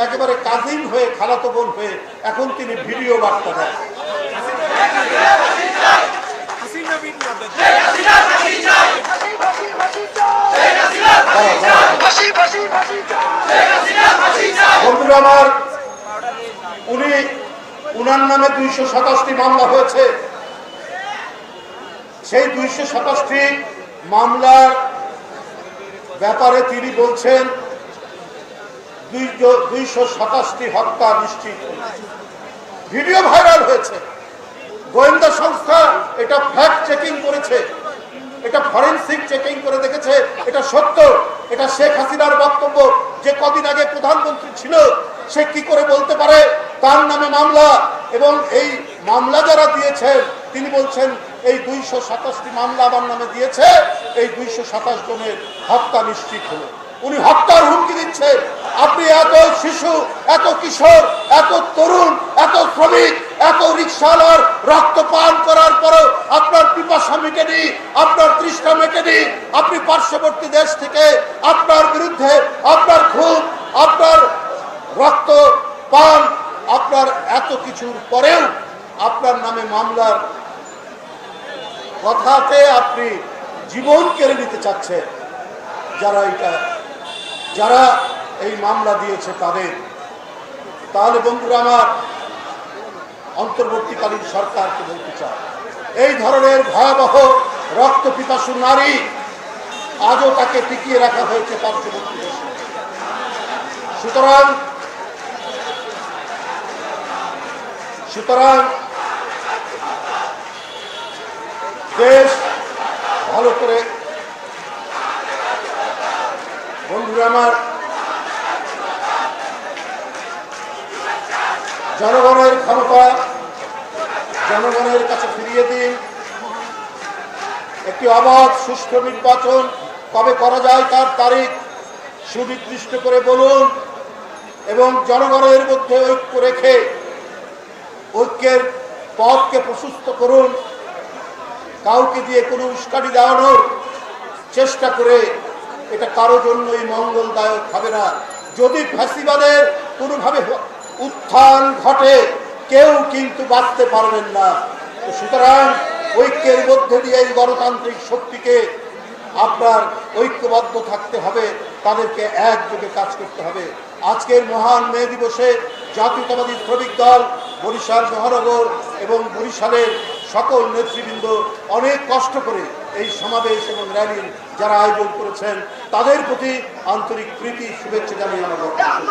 একেবারে কাজিন হয়ে, খালাতো বোন হয়ে এখন তিনি ভিডিও বার্তা দেন। বন্ধুরা আমার, উনার নামে 227টি মামলা হয়েছে। সেই 227টি মামলার ব্যাপারে তিনি বলছেন 227টি হত্যা নিশ্চিত। ভিডিও ভাইরাল হয়েছে, গোয়েন্দা সংস্থা এটা ফ্যাক্ট চেকিং করেছে, এটা ফরেনসিক চেকিং করে দেখেছে এটা সত্য। এটা শেখ হাসিনার বক্তব্য, যে কদিন আগে প্রধানমন্ত্রী ছিল সে কি করে বলতে পারে তার নামে মামলা। এবং এই মামলা যারা দিয়েছেন তিনি বলছেন এই 227টি মামলা আমার নামে দিয়েছে, এই 227 জনের হত্যা নিশ্চিত হলো। উনি হত্যার হুমকি দিচ্ছে। আপনি এত শিশু, এত কিশোর, এত তরুণ, এত শ্রমিক, এত রিক্সাওয়ালার রক্ত পান করার পরও আপনার পিপাসা মেটেনি, আপনার তৃষ্ণা মেটেনি। আপনি পার্শ্ববর্তী দেশ থেকে আপনার বিরুদ্ধে আপনার খুন, আপনার রক্ত পান, আপনার এত কিছুর পরেও আপনার নামে মামলার কথাতে আপনি জীবন কেড়ে নিতে চাচ্ছেন। যারা এই মামলা দিয়েছে তাদের। তাহলে বন্ধুরা আমার, অন্তর্বর্তীকালীন সরকারকে বলতে চায়, এই ধরনের ভয়াবহ রক্ত পিপাসু নারী আজও তাকে টিকিয়ে রাখা হয়েছে পার্শ্ববর্তী দেশে। সুতরাং দেশ ভালো করে, বন্ধুরা আমার, জনগণের ক্ষমতা জনগণের কাছে ফিরিয়ে দিন। একটি অবাধ সুষ্ঠু নির্বাচন কবে করা যায় তার তারিখ সুনির্দিষ্ট করে বলুন এবং জনগণের মধ্যে ঐক্য রেখে ঐক্যের পথকে প্রশস্ত করুন। কাউকে দিয়ে কোনো উস্কানি দেওয়ানোর চেষ্টা করে এটা কারো জন্যই মঙ্গলদায়ক হবে না। যদি ফ্যাসিবাদের কোনোভাবে উত্থান ঘটে কেউ কিন্তু বাঁচতে পারবেন না। সুতরাং ঐক্যের মধ্যে দিয়ে এই গণতান্ত্রিক শক্তিকে আপনার ঐক্যবদ্ধ থাকতে হবে, তাদেরকে একযোগে কাজ করতে হবে। আজকের মহান মে দিবসে জাতীয়তাবাদী শ্রমিক দল, বরিশাল মহানগর এবং বরিশালের সকল নেতৃবৃন্দ অনেক কষ্ট করে এই সমাবেশ এবং র্যালির যারা আয়োজন করেছেন তাদের প্রতি আন্তরিক প্রীতি শুভেচ্ছা জানিয়ে আমার বক্তব্য।